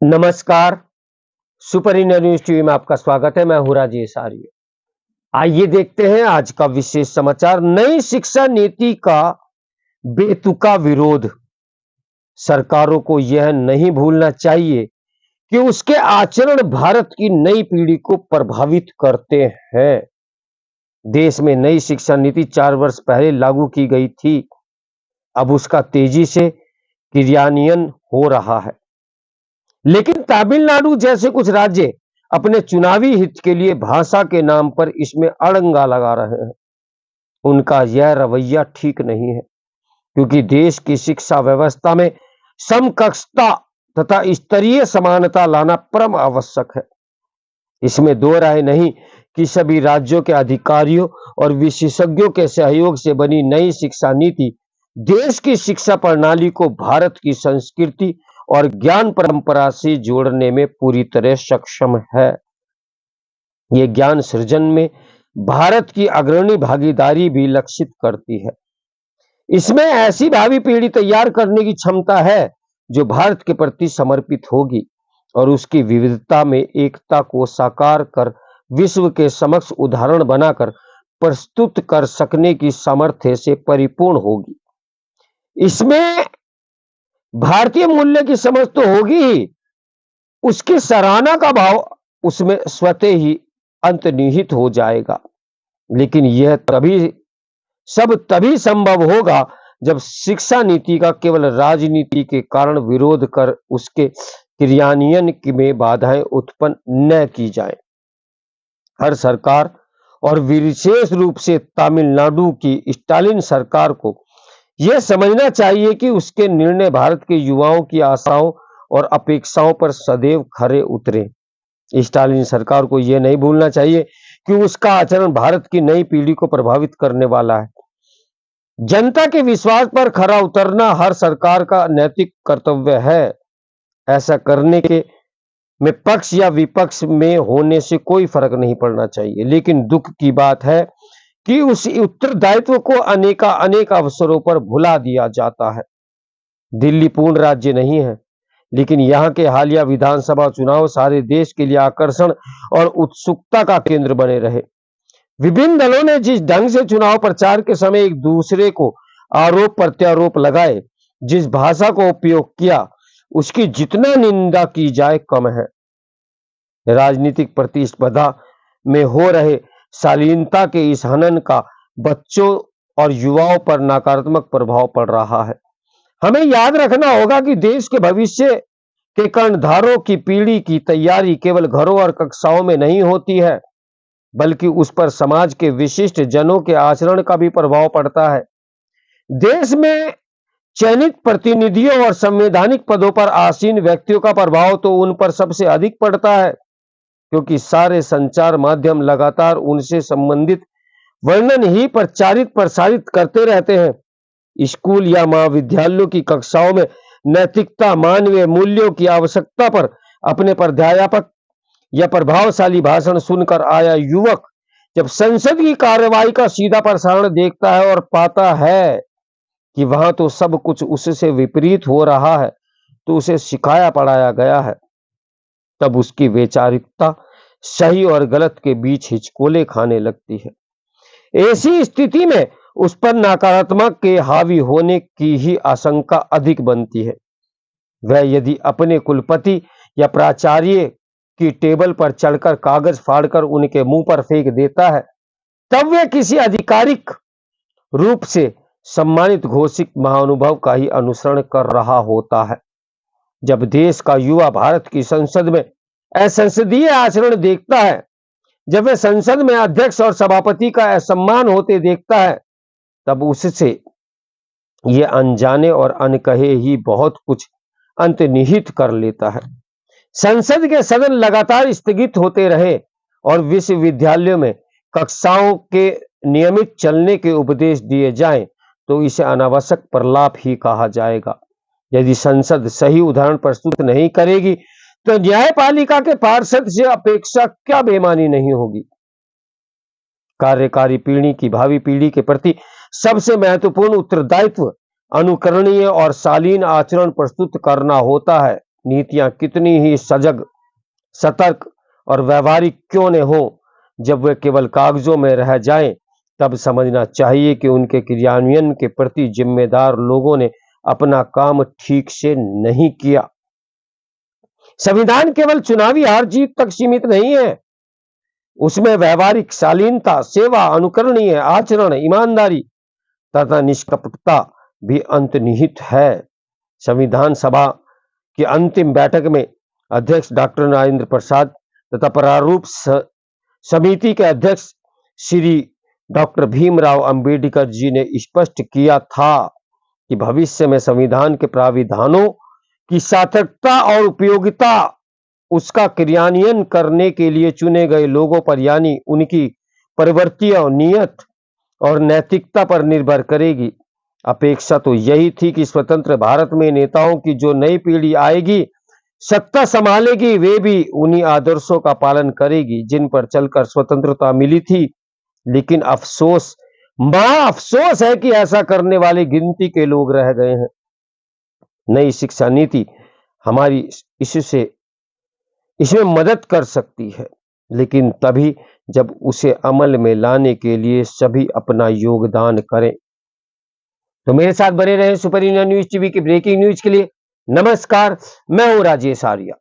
नमस्कार। Super India news TV में आपका स्वागत है। मैं हूं राजेश आर्य। आइए देखते हैं आज का विशेष समाचार। नई शिक्षा नीति का बेतुका विरोध। सरकारों को यह नहीं भूलना चाहिए कि उसके आचरण भारत की नई पीढ़ी को प्रभावित करते हैं। देश में नई शिक्षा नीति 4 वर्ष पहले लागू की गई थी। अब उसका तेजी से क्रियान्वयन हो रहा है, लेकिन तमिलनाडु जैसे कुछ राज्य अपने चुनावी हित के लिए भाषा के नाम पर इसमें अड़ंगा लगा रहे हैं। उनका यह रवैया ठीक नहीं है, क्योंकि देश की शिक्षा व्यवस्था में समकक्षता तथा स्तरीय समानता लाना परम आवश्यक है। इसमें दो राय नहीं कि सभी राज्यों के अधिकारियों और विशेषज्ञों के सहयोग से बनी नई शिक्षा नीति देश की शिक्षा प्रणाली को भारत की संस्कृति और ज्ञान परंपरा से जोड़ने में पूरी तरह सक्षम है। ये ज्ञान सृजन में भारत की अग्रणी भागीदारी भी लक्षित करती है। इसमें ऐसी भावी पीढ़ी तैयार करने की क्षमता है जो भारत के प्रति समर्पित होगी और उसकी विविधता में एकता को साकार कर विश्व के समक्ष उदाहरण बनाकर प्रस्तुत कर सकने की सामर्थ्य से परिपूर्ण होगी। इसमें भारतीय मूल्य की समझ तो होगी ही, उसकी सराहना का भाव उसमें स्वतः ही अंतर्निहित हो जाएगा। लेकिन यह तभी संभव होगा जब शिक्षा नीति का केवल राजनीति के कारण विरोध कर उसके क्रियान्वयन में बाधाएं उत्पन्न न की जाए। हर सरकार और विशेष रूप से तमिलनाडु की स्टालिन सरकार को यह समझना चाहिए कि उसके निर्णय भारत के युवाओं की आशाओं और अपेक्षाओं पर सदैव खरे उतरे। स्टालिन सरकार को यह नहीं भूलना चाहिए कि उसका आचरण भारत की नई पीढ़ी को प्रभावित करने वाला है। जनता के विश्वास पर खरा उतरना हर सरकार का नैतिक कर्तव्य है। ऐसा करने के में पक्ष या विपक्ष में होने से कोई फर्क नहीं पड़ना चाहिए, लेकिन दुख की बात है कि उस उत्तरदायित्व को अनेक अवसरों पर भुला दिया जाता है। दिल्ली पूर्ण राज्य नहीं है, लेकिन यहाँ के हालिया विधानसभा चुनाव सारे देश के लिए आकर्षण और उत्सुकता का केंद्र बने रहे। विभिन्न दलों ने जिस ढंग से चुनाव प्रचार के समय एक दूसरे को आरोप प्रत्यारोप लगाए, जिस भाषा को उपयोग किया, उसकी जितना निंदा की जाए कम है। राजनीतिक प्रतिस्पर्धा में हो रहे शालीनता के इस हनन का बच्चों और युवाओं पर नकारात्मक प्रभाव पड़ रहा है। हमें याद रखना होगा कि देश के भविष्य के कर्णधारों की पीढ़ी की तैयारी केवल घरों और कक्षाओं में नहीं होती है, बल्कि उस पर समाज के विशिष्ट जनों के आचरण का भी प्रभाव पड़ता है। देश में चयनित प्रतिनिधियों और संवैधानिक पदों पर आसीन व्यक्तियों का प्रभाव तो उन पर सबसे अधिक पड़ता है, क्योंकि सारे संचार माध्यम लगातार उनसे संबंधित वर्णन ही प्रसारित करते रहते हैं। स्कूल या महाविद्यालयों की कक्षाओं में नैतिकता, मानवीय मूल्यों की आवश्यकता पर अपने प्राध्यापक या प्रभावशाली भाषण सुनकर आया युवक जब संसद की कार्यवाही का सीधा प्रसारण देखता है और पाता है कि वहां तो सब कुछ उससे विपरीत हो रहा है, तो उसे सिखाया पढ़ाया गया है, तब उसकी वैचारिकता सही और गलत के बीच हिचकोले खाने लगती है। ऐसी स्थिति में उस पर नकारात्मक के हावी होने की ही आशंका अधिक बनती है। वह यदि अपने कुलपति या प्राचार्य की टेबल पर चढ़कर कागज फाड़कर उनके मुंह पर फेंक देता है, तब वह किसी आधिकारिक रूप से सम्मानित घोषित महानुभव का ही अनुसरण कर रहा होता है। जब देश का युवा भारत की संसद में असंसदीय आचरण देखता है, जब वह संसद में अध्यक्ष और सभापति का असम्मान होते देखता है, तब उससे यह अनजाने और अनकहे ही बहुत कुछ अंतर्निहित कर लेता है। संसद के सदन लगातार स्थगित होते रहे और विश्वविद्यालयों में कक्षाओं के नियमित चलने के उपदेश दिए जाएं, तो इसे अनावश्यक प्रलाप ही कहा जाएगा। यदि संसद सही उदाहरण प्रस्तुत नहीं करेगी, तो न्यायपालिका के पार्षद से अपेक्षा क्या बेईमानी नहीं होगी। कार्यकारी पीढ़ी की भावी पीढ़ी के प्रति सबसे महत्वपूर्ण उत्तरदायित्व अनुकरणीय और शालीन आचरण प्रस्तुत करना होता है। नीतियां कितनी ही सजग, सतर्क और व्यवहारिक क्यों न हो, जब वे केवल कागजों में रह जाएं, तब समझना चाहिए कि उनके क्रियान्वयन के प्रति जिम्मेदार लोगों ने अपना काम ठीक से नहीं किया। संविधान केवल चुनावी हार जीत तक सीमित नहीं है, उसमें व्यवहारिक शालीनता, सेवा, अनुकरणीय आचरण, ईमानदारी तथा निष्कपटता भी अंतर्निहित है। संविधान सभा की अंतिम बैठक में अध्यक्ष डॉक्टर राजेंद्र प्रसाद तथा प्रारूप समिति के अध्यक्ष श्री डॉक्टर भीमराव अंबेडकर जी ने स्पष्ट किया था कि भविष्य में संविधान के प्राविधानों की सार्थकता और उपयोगिता उसका क्रियान्वयन करने के लिए चुने गए लोगों पर यानी उनकी प्रवृत्ति और नियत और नैतिकता पर निर्भर करेगी। अपेक्षा तो यही थी कि स्वतंत्र भारत में नेताओं की जो नई पीढ़ी आएगी, सत्ता संभालेगी, वे भी उन्हीं आदर्शों का पालन करेगी जिन पर चलकर स्वतंत्रता मिली थी। लेकिन अफसोस, बड़ा अफसोस है कि ऐसा करने वाले गिनती के लोग रह गए हैं। नई शिक्षा नीति हमारी इसमें मदद कर सकती है, लेकिन तभी जब उसे अमल में लाने के लिए सभी अपना योगदान करें। तो मेरे साथ बने रहें सुपर इंडिया न्यूज टीवी की ब्रेकिंग न्यूज के लिए। नमस्कार, मैं हूं राजेश आर्या।